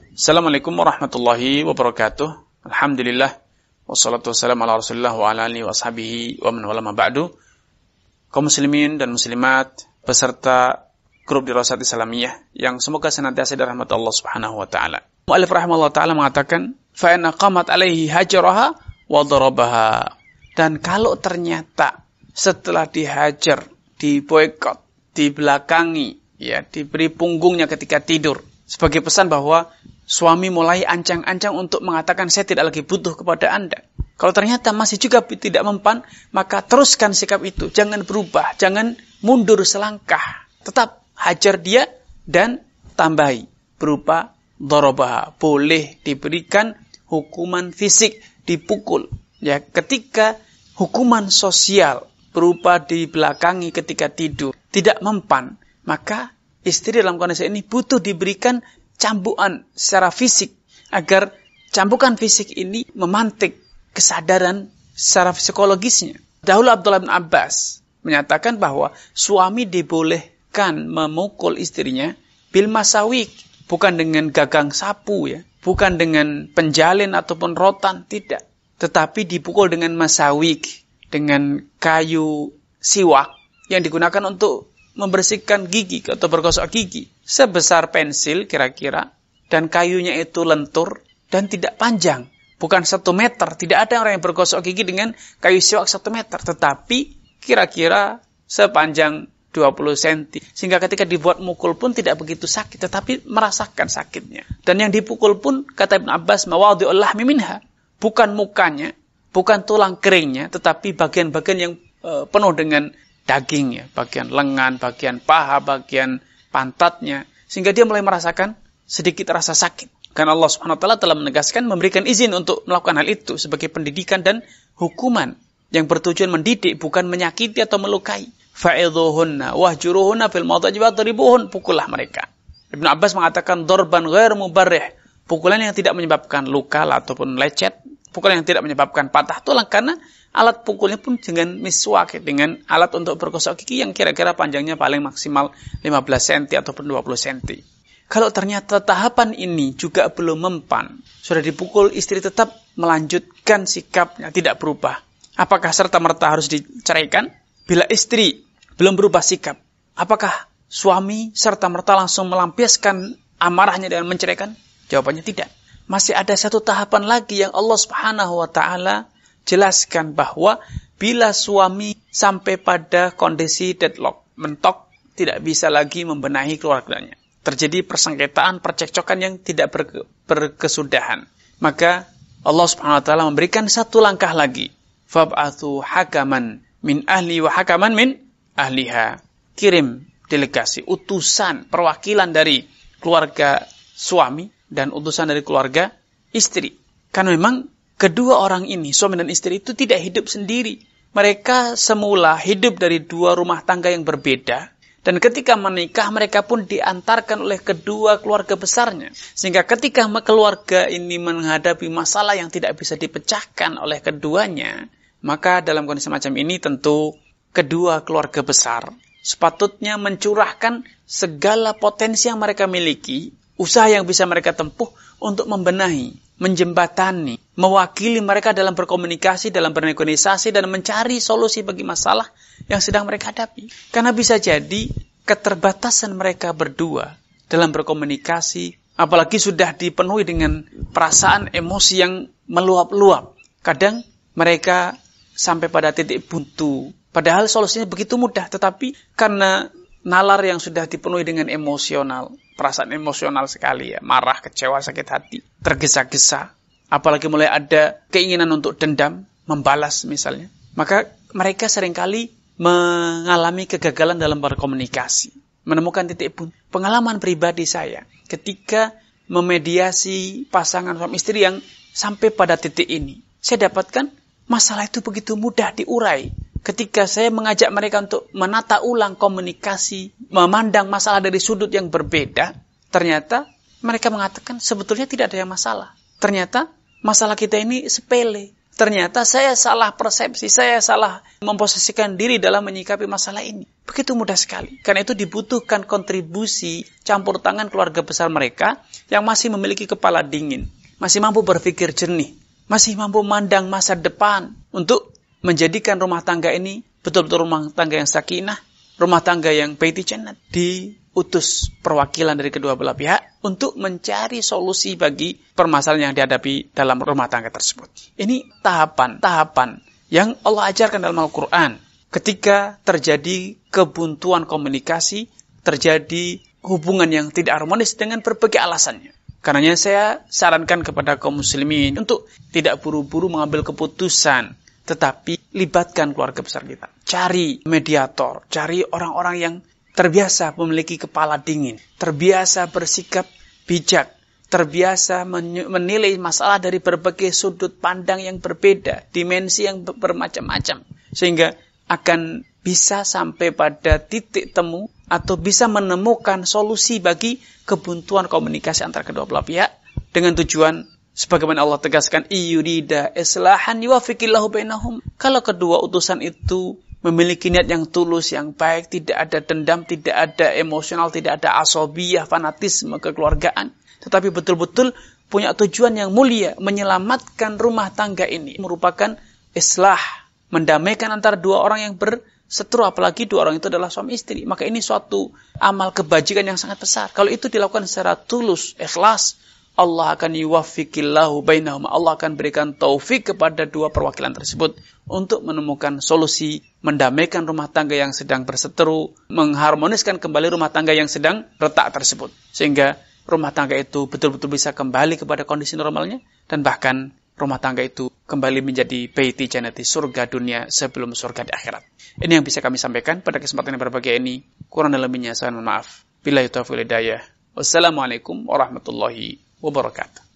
Assalamualaikum warahmatullahi wabarakatuh. Alhamdulillah wassalatu wassalamu ala Rasulillah wa ala alihi wa sahbihi wa man wala ma ba'du. Kaum muslimin dan muslimat beserta grup Dirasat Islamiyah yang semoga senantiasa dirahmati Allah Subhanahu wa taala. Mu'allif rahimahullah taala mengatakan, fa in qamat alaihi hajaraha wa darabaha. Dan kalau ternyata setelah dihajar, diboikot, dibelakangi, ya, diberi punggungnya ketika tidur, sebagai pesan bahwa suami mulai ancang-ancang untuk mengatakan saya tidak lagi butuh kepada Anda. Kalau ternyata masih juga tidak mempan, maka teruskan sikap itu. Jangan berubah, jangan mundur selangkah. Tetap hajar dia dan tambahi berupa darabaha. Boleh diberikan hukuman fisik, dipukul. Ya, ketika hukuman sosial berupa dibelakangi ketika tidur tidak mempan, maka istri dalam kondisi ini butuh diberikan cambukan secara fisik agar cambukan fisik ini memantik kesadaran secara psikologisnya. Dahulu Abdullah bin Abbas menyatakan bahwa suami dibolehkan memukul istrinya bil masawik, bukan dengan gagang sapu, ya, bukan dengan penjalin ataupun rotan, tidak, tetapi dipukul dengan masawik, dengan kayu siwak yang digunakan untuk membersihkan gigi atau bergosok gigi, sebesar pensil kira-kira, dan kayunya itu lentur dan tidak panjang, bukan 1 meter. Tidak ada orang yang bergosok gigi dengan kayu siwak 1 meter, tetapi kira-kira sepanjang 20 cm, sehingga ketika dibuat mukul pun tidak begitu sakit, tetapi merasakan sakitnya. Dan yang dipukul pun, kata Ibn Abbas, mawadhi'ul lahmi minha, bukan mukanya, bukan tulang keringnya, tetapi bagian-bagian yang penuh dengan daging, ya, bagian lengan, bagian paha, bagian pantatnya, sehingga dia mulai merasakan sedikit rasa sakit. Karena Allah Subhanahu wa taala telah menegaskan, memberikan izin untuk melakukan hal itu sebagai pendidikan dan hukuman yang bertujuan mendidik, bukan menyakiti atau melukai. Fa'idhuhunna wahjuruhunna fil madaji wadribuhun, pukullah mereka. Ibnu Abbas mengatakan darban ghair mubarrih, pukulan yang tidak menyebabkan luka ataupun lecet, pukulan yang tidak menyebabkan patah tulang, karena alat pukulnya pun dengan miswak, dengan alat untuk bergosok gigi yang kira-kira panjangnya paling maksimal 15 cm ataupun 20 cm. Kalau ternyata tahapan ini juga belum mempan, sudah dipukul, istri tetap melanjutkan sikapnya, tidak berubah, apakah serta-merta harus diceraikan? Bila istri belum berubah sikap, apakah suami serta-merta langsung melampiaskan amarahnya dengan menceraikan? Jawabannya tidak. Masih ada satu tahapan lagi yang Allah Subhanahu wa taala jelaskan, bahwa bila suami sampai pada kondisi deadlock, mentok, tidak bisa lagi membenahi keluarganya, terjadi persengketaan, percekcokan yang tidak berkesudahan, maka Allah Subhanahu wa taala memberikan satu langkah lagi. Fab'athu hakaman min ahli wa hakaman min ahliha. Kirim delegasi, utusan, perwakilan dari keluarga suami dan utusan dari keluarga istri. Karena memang kedua orang ini, suami dan istri itu tidak hidup sendiri. Mereka semula hidup dari 2 rumah tangga yang berbeda. Dan ketika menikah, mereka pun diantarkan oleh kedua keluarga besarnya. Sehingga ketika keluarga ini menghadapi masalah yang tidak bisa dipecahkan oleh keduanya, maka dalam kondisi macam ini tentu kedua keluarga besar sepatutnya mencurahkan segala potensi yang mereka miliki, usaha yang bisa mereka tempuh untuk membenahi, menjembatani, mewakili mereka dalam berkomunikasi, dalam bernegosiasi, dan mencari solusi bagi masalah yang sedang mereka hadapi. Karena bisa jadi keterbatasan mereka berdua dalam berkomunikasi, apalagi sudah dipenuhi dengan perasaan emosi yang meluap-luap, kadang mereka sampai pada titik buntu. Padahal solusinya begitu mudah, tetapi karena nalar yang sudah dipenuhi dengan emosional, perasaan emosional sekali, ya, marah, kecewa, sakit hati, tergesa-gesa, apalagi mulai ada keinginan untuk dendam, membalas misalnya, maka mereka seringkali mengalami kegagalan dalam berkomunikasi, menemukan titik buntu. Pengalaman pribadi saya ketika memediasi pasangan suami istri yang sampai pada titik ini, saya dapatkan masalah itu begitu mudah diurai. Ketika saya mengajak mereka untuk menata ulang komunikasi, memandang masalah dari sudut yang berbeda, ternyata mereka mengatakan sebetulnya tidak ada yang masalah. Ternyata masalah kita ini sepele. ternyata saya salah persepsi, saya salah memposisikan diri dalam menyikapi masalah ini. Begitu mudah sekali. Karena itu dibutuhkan kontribusi campur tangan keluarga besar mereka yang masih memiliki kepala dingin, masih mampu berpikir jernih, masih mampu memandang masa depan untuk menjadikan rumah tangga ini betul-betul rumah tangga yang sakinah, rumah tangga yang baiti jannat. Diutus perwakilan dari kedua belah pihak untuk mencari solusi bagi permasalahan yang dihadapi dalam rumah tangga tersebut. Ini tahapan-tahapan yang Allah ajarkan dalam Al-Quran. Ketika terjadi kebuntuan komunikasi, terjadi hubungan yang tidak harmonis dengan berbagai alasannya. Karenanya saya sarankan kepada kaum muslimin untuk tidak buru-buru mengambil keputusan, tetapi libatkan keluarga besar kita. Cari mediator, cari orang-orang yang terbiasa memiliki kepala dingin, terbiasa bersikap bijak, terbiasa menilai masalah dari berbagai sudut pandang yang berbeda, dimensi yang bermacam-macam, sehingga akan bisa sampai pada titik temu atau bisa menemukan solusi bagi kebuntuan komunikasi antara kedua belah pihak dengan tujuan sebagaimana Allah tegaskan, iyurida islahan yuwafiqillahu bainahum. Kalau kedua utusan itu memiliki niat yang tulus, yang baik, tidak ada dendam, tidak ada emosional, tidak ada asobiyah, fanatisme, kekeluargaan, tetapi betul-betul punya tujuan yang mulia, menyelamatkan rumah tangga ini, merupakan islah, mendamaikan antara dua orang yang berseteru, apalagi dua orang itu adalah suami istri. Maka ini suatu amal kebajikan yang sangat besar. Kalau itu dilakukan secara tulus, ikhlas, Allah akan yuwaffiqillahu bainahum. Allah akan berikan taufik kepada dua perwakilan tersebut untuk menemukan solusi, mendamaikan rumah tangga yang sedang berseteru, mengharmoniskan kembali rumah tangga yang sedang retak tersebut. Sehingga rumah tangga itu betul-betul bisa kembali kepada kondisi normalnya, dan bahkan rumah tangga itu kembali menjadi baiti jannati, surga dunia sebelum surga di akhirat. Ini yang bisa kami sampaikan pada kesempatan yang berbahagia ini. Kurang dan lebihnya saya mohon maaf. Billahi taufiq wal hidayah. Wassalamualaikum warahmatullahi wabarakatuh.